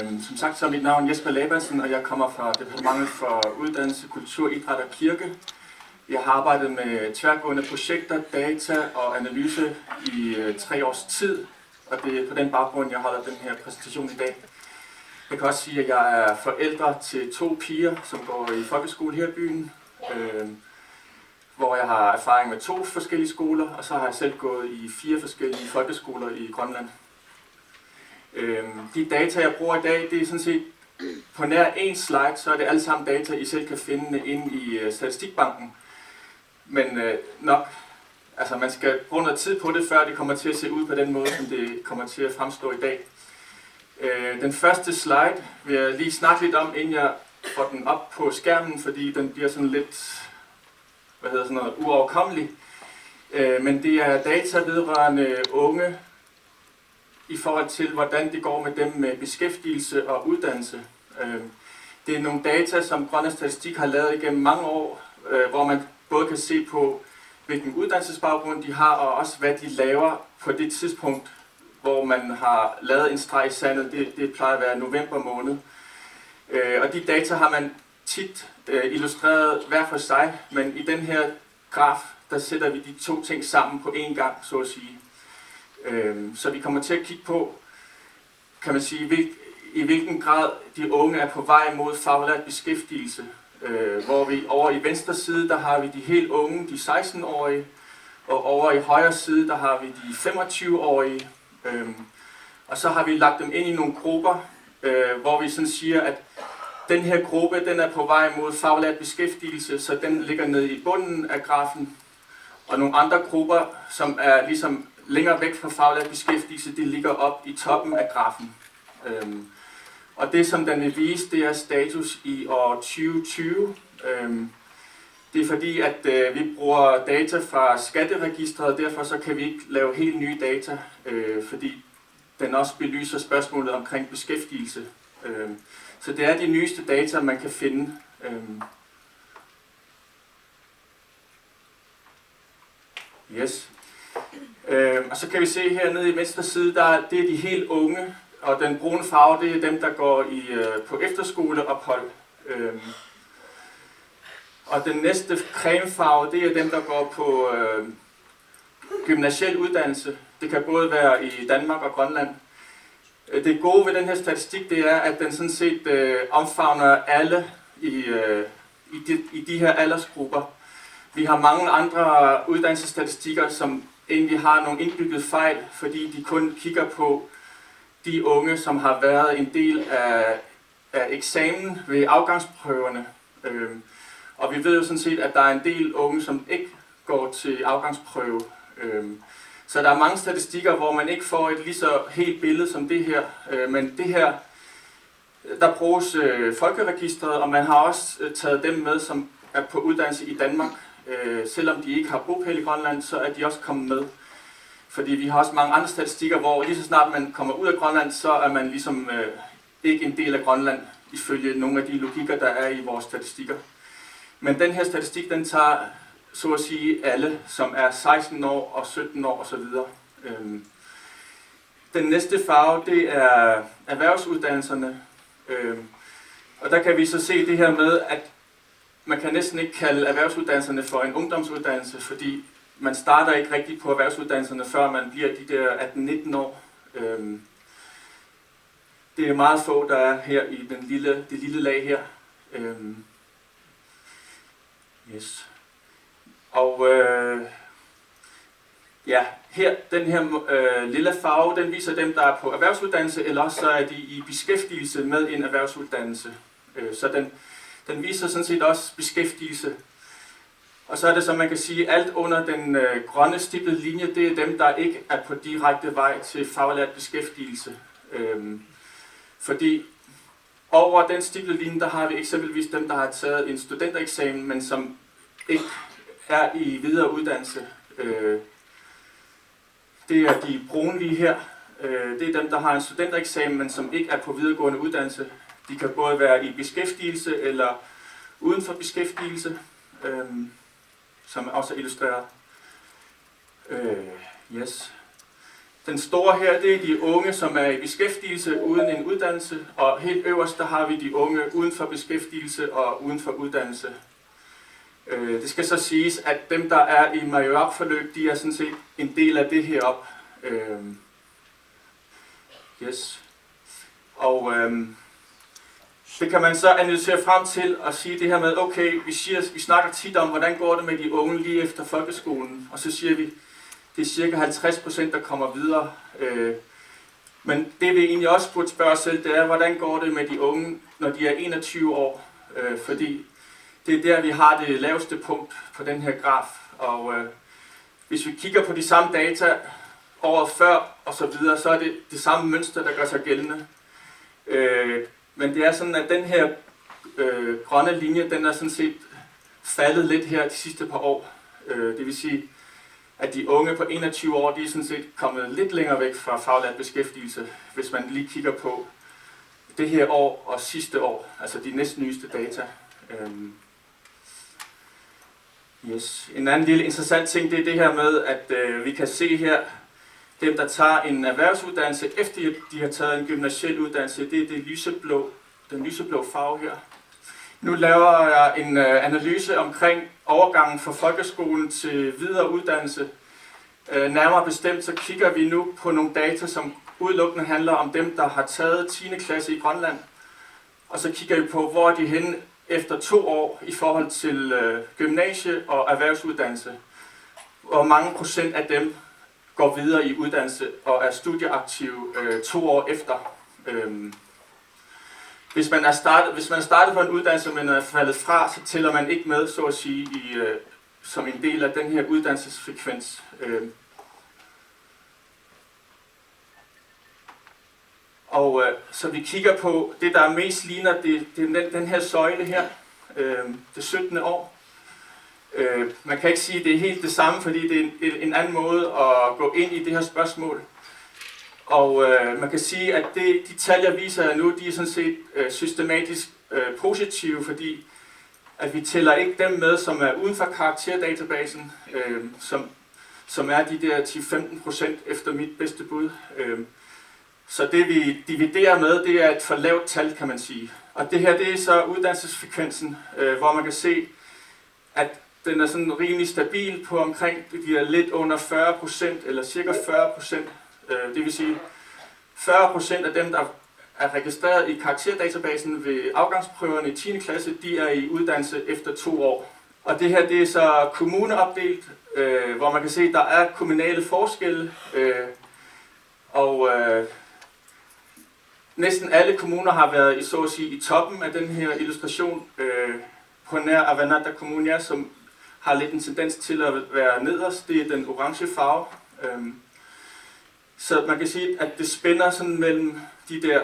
Som sagt så er mit navn Jesper Labersen, og jeg kommer fra Departementet for Uddannelse, Kultur, Idræt og Kirke. Jeg har arbejdet med tværgående projekter, data og analyse i 3 års tid, og det er på den baggrund, jeg holder den her præsentation i dag. Jeg kan også sige, at jeg er forældre til 2 piger, som går i folkeskole her i byen, hvor jeg har erfaring med 2 forskellige skoler, og så har jeg selv gået i 4 forskellige folkeskoler i Grønland. De data, jeg bruger i dag, det er sådan set på nær en slide, så er det alle sammen data, I selv kan finde inde i statistikbanken. Men altså man skal bruge noget tid på det, før det kommer til at se ud på den måde, som det kommer til at fremstå i dag. Den første slide vil jeg lige snakke lidt om, inden jeg får den op på skærmen, fordi den bliver sådan lidt, uoverkommelig. Men det er data vedrørende unge, i forhold til, hvordan det går med dem med beskæftigelse og uddannelse. Det er nogle data, som Grønlands Statistik har lavet igennem mange år, hvor man både kan se på, hvilken uddannelsesbaggrund de har, og også hvad de laver på det tidspunkt, hvor man har lavet en streg i sandet. Det plejer at være november måned. Og de data har man tit illustreret hver for sig, men i den her graf, der sætter vi de 2 ting sammen på én gang, så at sige. Så vi kommer til at kigge på, kan man sige, i hvilken grad de unge er på vej mod faglært beskæftigelse. Hvor vi over i venstre side, der har vi de helt unge, de 16-årige, og over i højre side, der har vi de 25-årige. Og så har vi lagt dem ind i nogle grupper, hvor vi sådan siger, at den her gruppe, den er på vej mod faglært beskæftigelse, så den ligger nede i bunden af grafen. Og nogle andre grupper, som er ligesom længere væk fra faglært beskæftigelse, det ligger op i toppen af grafen. Og det, som den vil vise, det er status i år 2020. Det er fordi, at vi bruger data fra skatteregistret, og derfor så kan vi ikke lave helt nye data, fordi den også belyser spørgsmålet omkring beskæftigelse. Så det er de nyeste data, man kan finde. Yes. Og så kan vi se hernede i venstre side, det er de helt unge, og den brune farve, det er dem, der går på efterskoleophold. Og den næste cremefarve, det er dem, der går på gymnasiel uddannelse. Det kan både være i Danmark og Grønland. Det gode ved den her statistik, det er, at den sådan set omfavner alle i de her aldersgrupper. Vi har mange andre uddannelsesstatistikker, som egentlig har nogle indbygget fejl, fordi de kun kigger på de unge, som har været en del af eksamen ved afgangsprøverne. Og vi ved jo sådan set, at der er en del unge, som ikke går til afgangsprøve. Så der er mange statistikker, hvor man ikke får et lige så helt billede som det her. Men det her, der bruges folkeregistret, og man har også taget dem med, som er på uddannelse i Danmark. Selvom de ikke har bopæl i Grønland, så er de også kommet med. Fordi vi har også mange andre statistikker, hvor lige så snart man kommer ud af Grønland, så er man ligesom ikke en del af Grønland, ifølge nogle af de logikker, der er i vores statistikker. Men den her statistik, den tager så at sige alle, som er 16 år og 17 år osv. Den næste farve, det er erhvervsuddannelserne. Og der kan vi så se det her med, at man kan næsten ikke kalde erhvervsuddannelserne for en ungdomsuddannelse, fordi man starter ikke rigtigt på erhvervsuddannelserne, før man bliver de der 18-19 år. Det er meget få, der er her i det lille lag her. Yes. Og her, den her lille farve, den viser dem, der er på erhvervsuddannelse, eller så er de i beskæftigelse med en erhvervsuddannelse. Så den viser sådan set også beskæftigelse. Og så er det, som man kan sige, alt under den grønne stiplede linje, det er dem, der ikke er på direkte vej til faglært beskæftigelse. Fordi over den stiplede linje, der har vi eksempelvis dem, der har taget en studentereksamen, men som ikke er i videre uddannelse. Det er de brunlige her. Det er dem, der har en studentereksamen, men som ikke er på videregående uddannelse. De kan både være i beskæftigelse eller uden for beskæftigelse, som også er illustreret. Yes. Den store her, det er de unge, som er i beskæftigelse uden en uddannelse, og helt øverst, der har vi de unge uden for beskæftigelse og uden for uddannelse. Det skal så siges, at dem, der er i majorforløb, de er sådan set en del af det her op. Yes. Og det kan man så analysere frem til og sige det her med, okay, vi snakker tit om, hvordan går det med de unge lige efter folkeskolen, og så siger vi, det er cirka 50%, der kommer videre. Men det vi egentlig også burde spørge os selv, det er, hvordan går det med de unge, når de er 21 år? Fordi det er der, vi har det laveste punkt på den her graf. Og hvis vi kigger på de samme data året før og så videre, så er det det samme mønster, der gør sig gældende. Men det er sådan, at den her grønne linje, den er sådan set faldet lidt her de sidste par år. Det vil sige, at de unge på 21 år, de er sådan set kommet lidt længere væk fra faglært beskæftigelse, hvis man lige kigger på det her år og sidste år, altså de næstnyeste data. Yes. En anden lille interessant ting, det er det her med, at vi kan se her, dem der tager en erhvervsuddannelse, efter de har taget en gymnasiel uddannelse, det er den lyseblå farve her. Nu laver jeg en analyse omkring overgangen fra folkeskolen til videre uddannelse. Nærmere bestemt så kigger vi nu på nogle data, som udelukkende handler om dem, der har taget 10. klasse i Grønland. Og så kigger vi på, hvor er de henne efter 2 år i forhold til gymnasie og erhvervsuddannelse. Hvor mange procent af dem går videre i uddannelse og er studieaktive 2 år efter. Hvis man er startet på en uddannelse, men er faldet fra, så tæller man ikke med, så at sige, som en del af den her uddannelsesfrekvens. Så vi kigger på det, der mest ligner, det er den her søjle her, det 17. år. Man kan ikke sige, at det er helt det samme, fordi det er en anden måde at gå ind i det her spørgsmål. Og man kan sige, at de tal, jeg viser jer nu, de er sådan set systematisk positive, fordi at vi tæller ikke dem med, som er uden for karakterdatabasen, som er de der 10-15% efter mit bedste bud. Så det vi dividerer med, det er et for lavt tal, kan man sige. Og det her, det er så uddannelsesfrekvensen, hvor man kan se, at den er sådan rimelig stabil på omkring, de er lidt under 40%, eller cirka 40%. Det vil sige, 40% af dem, der er registreret i karakterdatabasen ved afgangsprøverne i 10. klasse, de er i uddannelse efter 2 år. Og det her, det er så kommuneopdelt, hvor man kan se, at der er kommunale forskelle. Næsten alle kommuner har været så at sige, i toppen af den her illustration. På nær Avannaata Kommune, som har lidt en tendens til at være nederst, det er den orange farve. Så man kan sige, at det spænder sådan mellem de der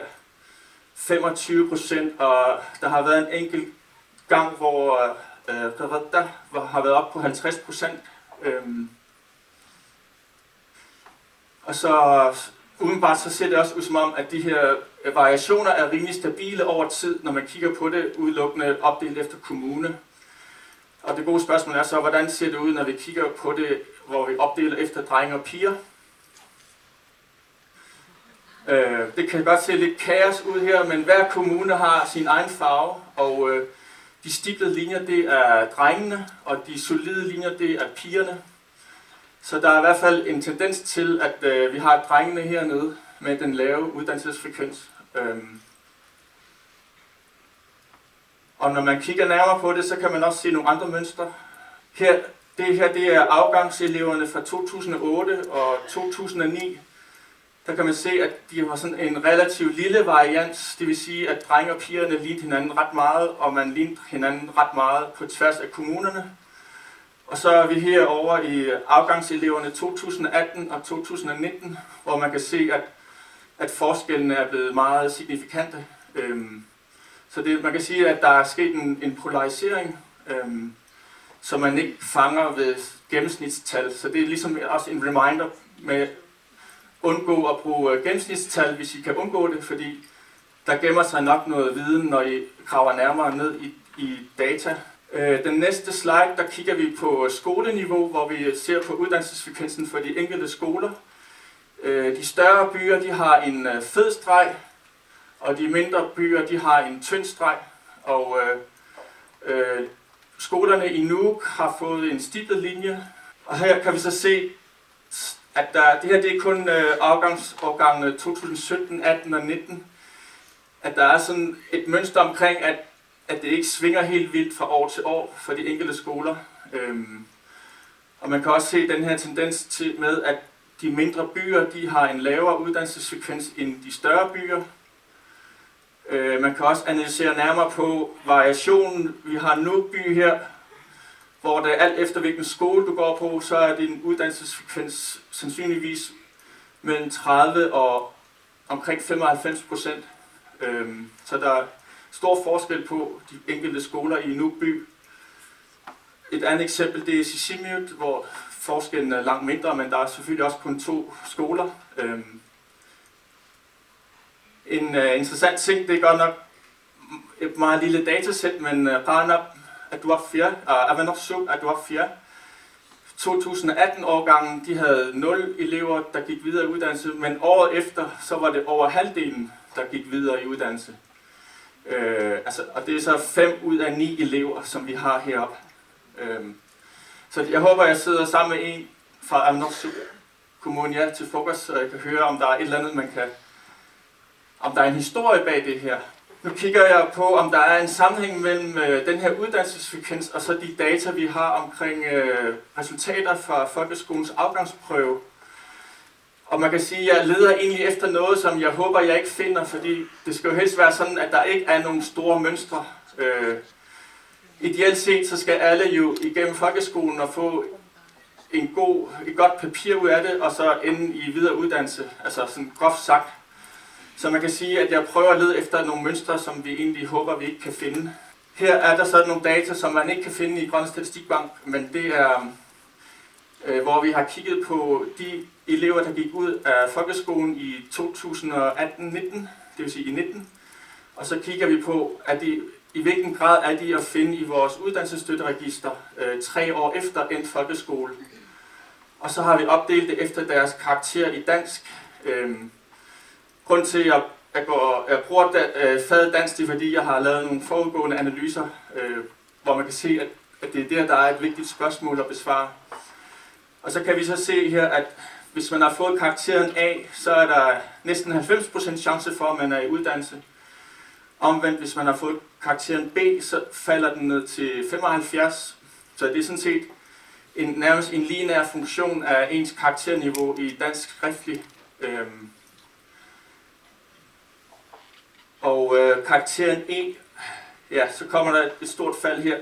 25%, og der har været en enkelt gang, hvor der har været op på 50%. Og så umiddelbart så ser det også ud som om, at de her variationer er rimelig stabile over tid, når man kigger på det udelukkende opdelt efter kommune. Og det gode spørgsmål er så, hvordan ser det ud, når vi kigger på det, hvor vi opdeler efter drenge og piger. Det kan godt se lidt kaos ud her, men hver kommune har sin egen farve, og de stiplede linjer, det er drengene, og de solide linjer, det er pigerne. Så der er i hvert fald en tendens til, at vi har drengene hernede med den lave uddannelsesfrekvens. Og når man kigger nærmere på det, så kan man også se nogle andre mønstre. Det er afgangseleverne fra 2008 og 2009. Der kan man se, at de har sådan en relativt lille varians. Det vil sige, at drenge og pigerne lignede hinanden ret meget, og man lignede hinanden ret meget på tværs af kommunerne. Og så er vi herovre i afgangseleverne 2018 og 2019, hvor man kan se, at forskellene er blevet meget signifikante. Så man kan sige, at der er sket en polarisering, som man ikke fanger ved gennemsnitstal. Så det er ligesom også en reminder med undgå at bruge gennemsnitstal, hvis I kan undgå det, fordi der gemmer sig nok noget viden, når I graver nærmere ned i data. Den næste slide, der kigger vi på skoleniveau, hvor vi ser på uddannelsesfrekvensen for de enkelte skoler. De større byer, de har en fed streg, og de mindre byer, de har en tynd streg. Og skolerne i Nuuk har fået en stiplet linje. Og her kan vi så se, at det her det er kun årgang 2017, 18 og 19. At der er sådan et mønster omkring, at det ikke svinger helt vildt fra år til år for de enkelte skoler. Og man kan også se den her tendens til med, at de mindre byer de har en lavere uddannelsesfrekvens end de større byer. Man kan også analysere nærmere på variationen. Vi har Nuuk by her, hvor det er alt efter hvilken skole du går på, så er det en uddannelsesfrekvens sandsynligvis mellem 30 og omkring 95%. Så der er stor forskel på de enkelte skoler i Nuuk by. Et andet eksempel det er Sisimiut, hvor forskellen er langt mindre, men der er selvfølgelig også kun 2 skoler. En interessant ting, det er godt nok et meget lille datasæt, men Ranab Aduafia, Avanosuk Aduafia, 2018-årgangen, de havde 0 elever, der gik videre i uddannelse, men året efter, så var det over halvdelen, der gik videre i uddannelse. Og det er så 5 ud af 9 elever, som vi har heroppe. Så jeg håber, jeg sidder sammen med en fra Avanosuk Kommune til frokost, så jeg kan høre, om der er et eller andet, om der er en historie bag det her. Nu kigger jeg på, om der er en sammenhæng mellem den her uddannelsesfrekvens og så de data, vi har omkring resultater fra folkeskolens afgangsprøve. Og man kan sige, at jeg leder egentlig efter noget, som jeg håber, jeg ikke finder, fordi det skal jo helst være sådan, at der ikke er nogen store mønstre. Ideelt set, så skal alle jo igennem folkeskolen og få et godt papir ud af det, og så ende i videre uddannelse, altså sådan groft sagt. Så man kan sige, at jeg prøver at lede efter nogle mønstre, som vi egentlig håber, vi ikke kan finde. Her er der så nogle data, som man ikke kan finde i Grønlands Statistikbank, men det er, hvor vi har kigget på de elever, der gik ud af folkeskolen i 2018-19, det vil sige i 19. Og så kigger vi på, i hvilken grad er de at finde i vores uddannelsesstøtteregister 3 år efter endt folkeskole. Og så har vi opdelt det efter deres karakter i dansk. Grunden til, at jeg bruger faget dansk, det er, fordi jeg har lavet nogle forudgående analyser, hvor man kan se, at det er der er et vigtigt spørgsmål at besvare. Og så kan vi så se her, at hvis man har fået karakteren A, så er der næsten 90% chance for, at man er i uddannelse. Omvendt, hvis man har fået karakteren B, så falder den ned til 75. Så det er sådan set nærmest en lineær funktion af ens karakterniveau i dansk skriftlig. Og karakteren E, ja, så kommer der et stort fald her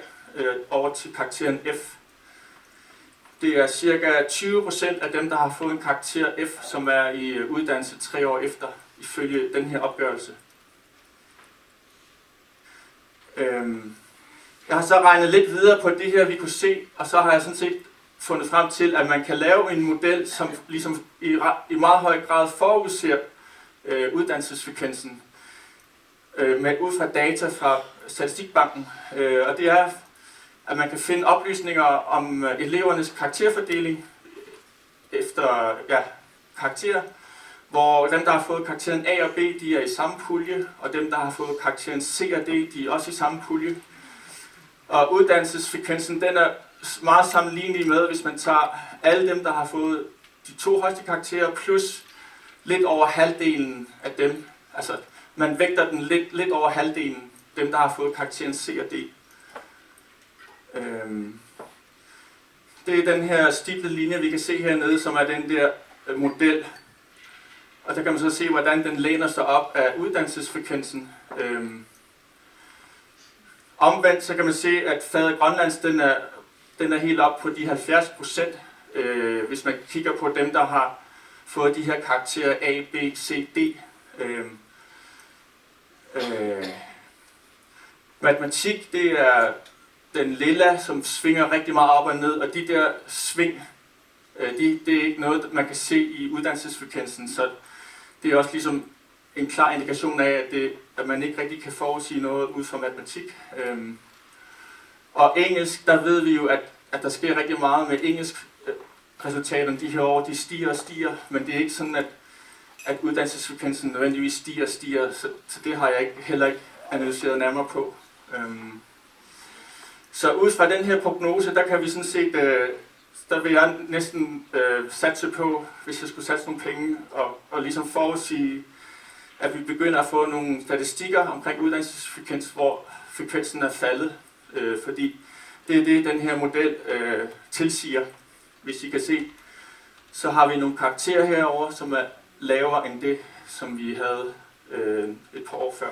over til karakteren F. Det er cirka 20% af dem, der har fået en karakter F, som er i uddannelse 3 år efter, ifølge den her opgørelse. Jeg har så regnet lidt videre på det her, vi kunne se, og så har jeg sådan set fundet frem til, at man kan lave en model, som ligesom i meget høj grad forudser uddannelsesfrekvensen ud fra data fra Statistikbanken. Og det er, at man kan finde oplysninger om elevernes karakterfordeling efter karakterer, hvor dem, der har fået karakteren A og B, de er i samme pulje, og dem, der har fået karakteren C og D, de er også i samme pulje. Og uddannelsesfrekvensen, den er meget sammenlignelig med, hvis man tager alle dem, der har fået de 2 højeste karakterer, plus lidt over halvdelen af dem. Altså, man vægter den lidt over halvdelen, dem, der har fået karakteren C og D. Det er den her stiplede linje, vi kan se hernede, som er den der model. Og der kan man så se, hvordan den læner sig op af uddannelsesfrekvensen. Omvendt så kan man se, at faget Grønlands, den er helt op på de 70%, hvis man kigger på dem, der har fået de her karakterer A, B, C, D. Matematik, det er den lilla, som svinger rigtig meget op og ned, og de der sving, det er ikke noget, man kan se i uddannelsesfrekvensen, så det er også ligesom en klar indikation af, at man ikke rigtig kan forudsige noget ud fra matematik. Og engelsk, der ved vi jo, at der sker rigtig meget med engelsk resultaterne de her år, de stiger og stiger, men det er ikke sådan, at uddannelsesfrekvensen nødvendigvis stiger og stiger, så det har jeg heller ikke analyseret nærmere på. Så ud fra den her prognose, der kan vi sådan set, der vil jeg næsten satse på, hvis jeg skulle satse nogle penge, og ligesom forudsige, at vi begynder at få nogle statistikker omkring uddannelsesfrekvens, hvor frekvensen er faldet, fordi det er det, den her model tilsiger. Hvis I kan se, så har vi nogle karakterer herover, som er lavere end det, som vi havde et par år før.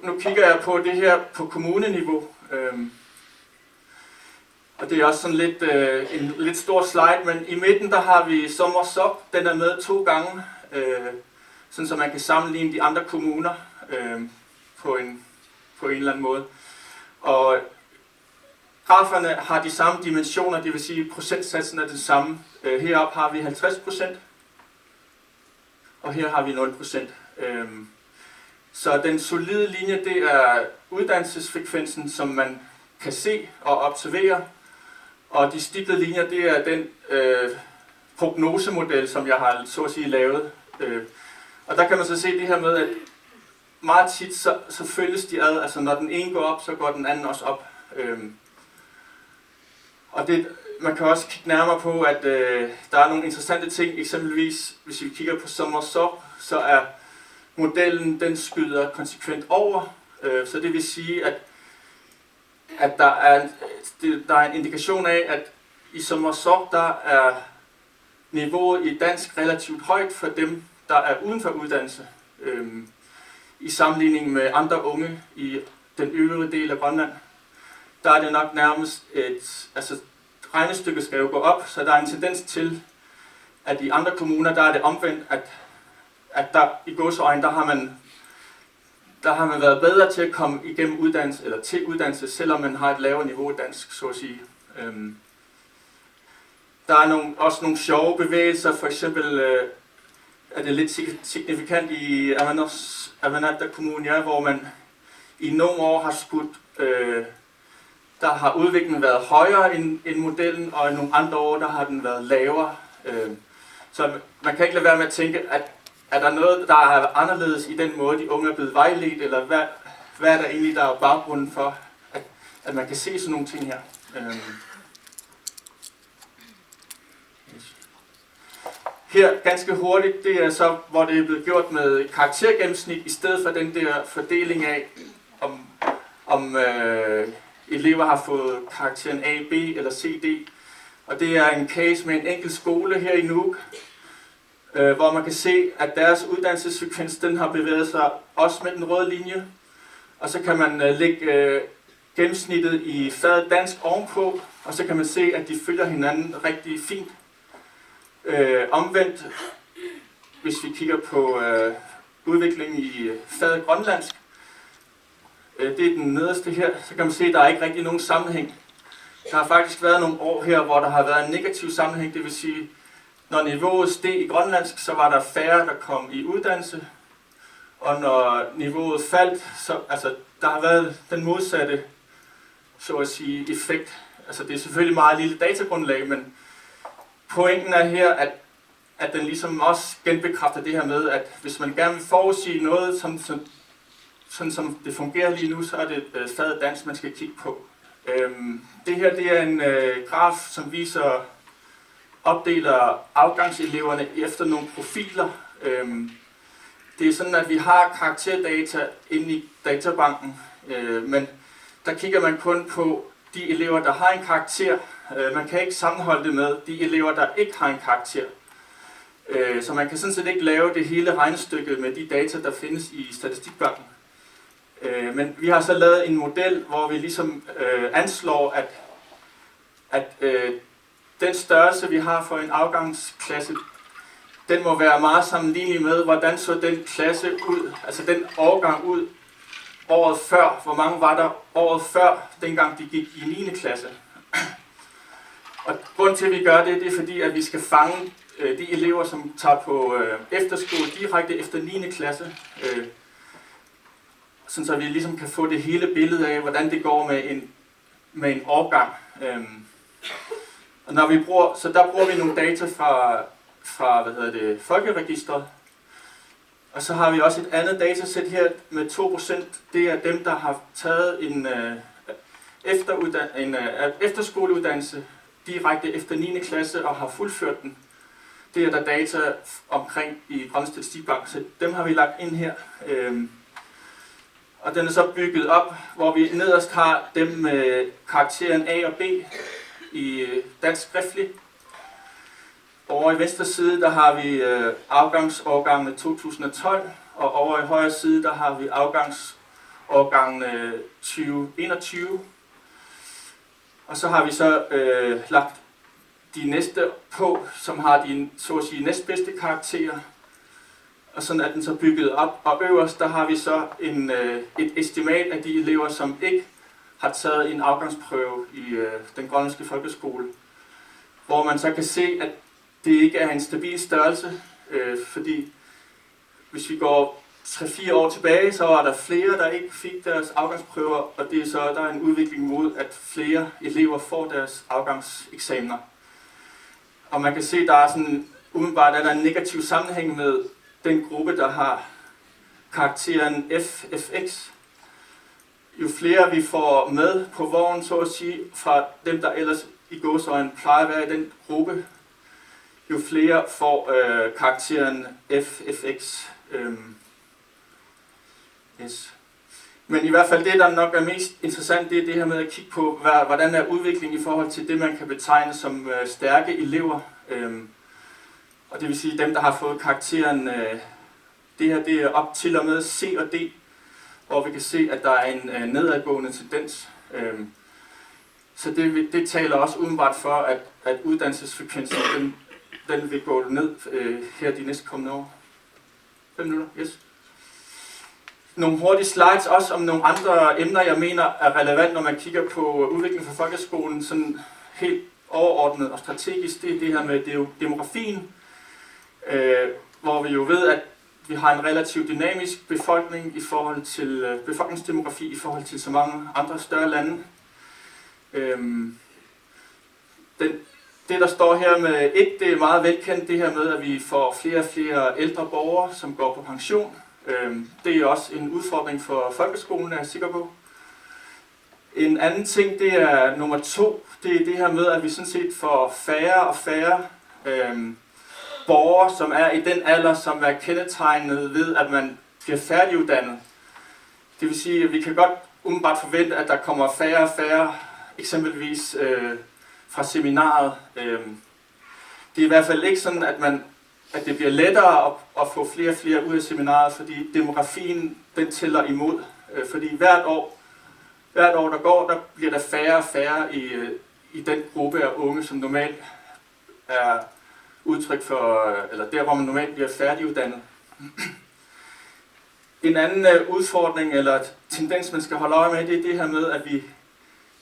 Nu kigger jeg på det her på kommuneniveau, og det er også sådan lidt en lidt stor slide, men i midten der har vi Sommersop, den er med 2 gange, sådan så man kan sammenligne de andre kommuner på en eller anden måde. Og graferne har de samme dimensioner, det vil sige procentsatsen er den samme. Heroppe har vi 50%, og her har vi 0%. Så den solide linje, det er uddannelsesfrekvensen, som man kan se og observere, og de stiplede linjer, det er den prognosemodel, som jeg har så at sige lavet. Og der kan man så se det her med, at meget tit så følges de ad, altså når den ene går op, så går den anden også op. Og man kan også kigge nærmere på, at der er nogle interessante ting, eksempelvis hvis vi kigger på Sommersop, så er modellen, den skyder konsekvent over, så det vil sige, at der er en indikation af, at i Sommersop, der er niveauet i dansk relativt højt for dem, der er uden for uddannelse, i sammenligning med andre unge i den øvrige del af Grønland. Der er det nok nærmest regnestykket skal jo gå op, så der er en tendens til, at i andre kommuner, der er det omvendt, at der i gåseøjne, der har man været bedre til at komme igennem uddannelse, eller til uddannelse, selvom man har et lavere niveau i dansk, så at sige. Der er også nogle sjove bevægelser, for eksempel er det lidt signifikant i Avannaata Kommune, hvor man i nogle år har skudt, der har udviklingen været højere end modellen, og i nogle andre år, der har den været lavere. Så man kan ikke lade være med at tænke, at er der noget, der er anderledes i den måde, de unge er blevet vejledt, eller hvad er der egentlig, der er baggrunden for, at man kan se sådan nogle ting her? Her ganske hurtigt, det er så, hvor det er blevet gjort med karaktergennemsnit, i stedet for den der fordeling af, om elever har fået karakteren A, B eller C, D. Og det er en case med en enkelt skole her i Nuuk, hvor man kan se, at deres uddannelsesfrekvens, den har bevæget sig også med den røde linje. Og så kan man lægge gennemsnittet i faget dansk ovenpå, og så kan man se, at de følger hinanden rigtig fint. Omvendt, hvis vi kigger på udviklingen i faget grønlandsk, det er den nederste her, så kan man se, at der er ikke rigtig nogen sammenhæng. Der har faktisk været nogle år her, hvor der har været en negativ sammenhæng, det vil sige, når niveauet steg i grønlandsk, så var der færre, der kom i uddannelse, og når niveauet faldt, så der har været den modsatte, så at sige, effekt. Altså det er selvfølgelig meget lille datagrundlag, men pointen er her, at den ligesom også genbekræfter det her med, at hvis man gerne vil forudsige noget, sådan som det fungerer lige nu, så er det faget dansk, man skal kigge på. Det her, det er en graf, som opdeler afgangseleverne efter nogle profiler. Det er sådan, at vi har karakterdata inde i databanken, men der kigger man kun på de elever, der har en karakter. Man kan ikke sammenholde det med de elever, der ikke har en karakter. Så man kan sådan set ikke lave det hele regnestykke med de data, der findes i statistikbanken. Men vi har så lavet en model, hvor vi ligesom anslår, at den størrelse, vi har for en afgangsklasse, den må være meget sammenlignelig med, hvordan så den klasse ud, altså den årgang ud året før. Hvor mange var der året før, dengang de gik i 9. klasse? Og grunden til, at vi gør det, det er fordi, at vi skal fange de elever, som tager på efterskole direkte efter 9. klasse, sådan så vi ligesom kan få det hele billede af, hvordan det går med en årgang. Og når vi der bruger vi nogle data fra folkeregistret. Og så har vi også et andet datasæt her med 2%. Det er dem, der har taget en efterskoleuddannelse direkte efter 9. klasse og har fuldført den. Det er der data omkring i Grønlands Statistikbank, så dem har vi lagt ind her. Og den er så bygget op, hvor vi nederst har dem med karakteren A og B i dansk skriftlig. Over i venstre side, der har vi afgangsårgangene 2012, og over i højre side, der har vi afgangsårgangene 2021. Og så har vi så lagt de næste på, som har de så at sige næstbedste karakterer. Og sådan er den så bygget op. Og øverst, der har vi så et estimat af de elever, som ikke har taget en afgangsprøve i den grønlandske folkeskole. Hvor man så kan se, at det ikke er en stabil størrelse, fordi hvis vi går 3-4 år tilbage, så var der flere, der ikke fik deres afgangsprøver, og det er så, der er en udvikling mod, at flere elever får deres afgangseksamener. Og man kan se, der er sådan, umiddelbart er der en negativ sammenhæng med den gruppe, der har karakteren FFX. Jo flere vi får med på vognen, så at sige, fra dem, der ellers i gåseøjne plejer at være i den gruppe, jo flere får karakteren FFX. Yes. Men i hvert fald det, der nok er mest interessant, det er det her med at kigge på, hvordan er udviklingen i forhold til det, man kan betegne som stærke elever. Og det vil sige dem, der har fået karakteren, det her det er op til og med C og D, hvor vi kan se, at der er en nedadgående tendens. Så det taler også umiddelbart for, at uddannelsesfrekvensen den vil gå ned her de næste kommende år. 5 minutter, yes. Nogle hurtige slides også om nogle andre emner, jeg mener er relevant, når man kigger på udviklingen for folkeskolen, sådan helt overordnet og strategisk. Det er det her med demografien, hvor vi jo ved, at vi har en relativt dynamisk befolkning i forhold til befolkningsdemografi i forhold til så mange andre større lande. Det, der står her med 1, det er meget velkendt, det her med, at vi får flere og flere ældre borgere, som går på pension. Det er også en udfordring for folkeskolen, er jeg sikker på. En anden ting, det er nummer 2, det er det her med, at vi sådan set får færre og færre borgere, som er i den alder, som er kendetegnet ved, at man bliver færdiguddannet. Det vil sige, at vi kan godt umiddelbart forvente, at der kommer færre og færre, eksempelvis fra seminaret. Det er i hvert fald ikke sådan, at det bliver lettere at få flere og flere ud af seminaret, fordi demografien den tæller imod. Fordi hvert år der går, der bliver der færre og færre i den gruppe af unge, som normalt er udtryk for, eller der hvor man normalt bliver færdiguddannet. En anden udfordring eller tendens, man skal holde øje med, det er det her med, at vi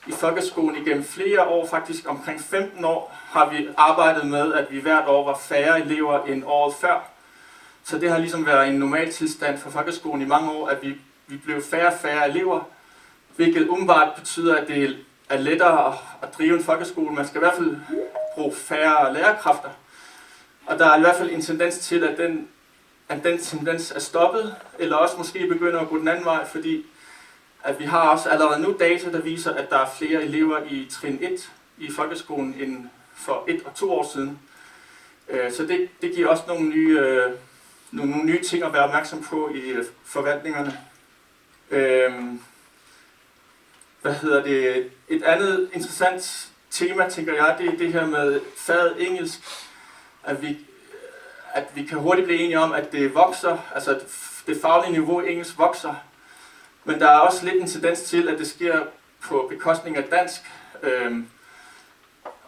i folkeskolen igennem flere år, faktisk omkring 15 år, har vi arbejdet med, at vi hvert år var færre elever end året før. Så det har ligesom været en normal tilstand for folkeskolen i mange år, at vi blev færre og færre elever, hvilket umiddelbart betyder, at det er lettere at drive en folkeskole. Man skal i hvert fald bruge færre lærerkræfter. Og der er i hvert fald en tendens til, at den tendens er stoppet, eller også måske begynder at gå den anden vej, fordi at vi har også allerede nu data, der viser, at der er flere elever i trin 1 i folkeskolen end for 1 og 2 år siden. Så det giver også nogle nye ting at være opmærksom på i forvaltningerne. Et andet interessant tema, tænker jeg, det er det her med faget engelsk. At vi kan hurtigt blive enige om, at det vokser, altså det faglige niveau i engelsk vokser. Men der er også lidt en tendens til, at det sker på bekostning af dansk.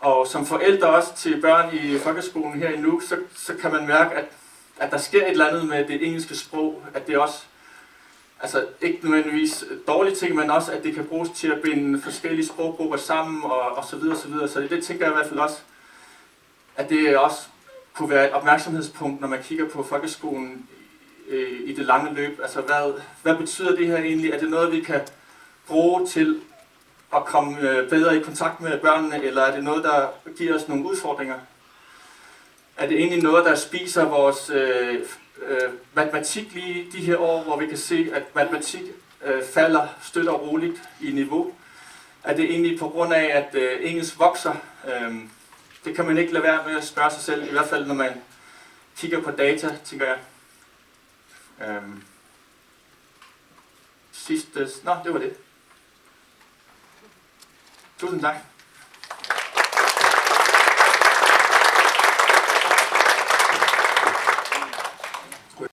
Og som forældre også til børn i folkeskolen her i Nuuk, så kan man mærke, at der sker et eller andet med det engelske sprog. At det også, altså ikke nødvendigvis dårlige ting, men også at det kan bruges til at binde forskellige sproggrupper sammen og så videre, så videre. Så det tænker jeg i hvert fald også, at det også kunne være et opmærksomhedspunkt, når man kigger på folkeskolen i det lange løb. Altså hvad betyder det her egentlig? Er det noget, vi kan bruge til at komme bedre i kontakt med børnene, eller er det noget, der giver os nogle udfordringer? Er det egentlig noget, der spiser vores matematik lige de her år, hvor vi kan se, at matematik falder støt og roligt i niveau? Er det egentlig på grund af, at engelsk vokser? Det kan man ikke lade være med at spørge sig selv, i hvert fald når man kigger på data, tænker jeg. Det var det. Tusind tak.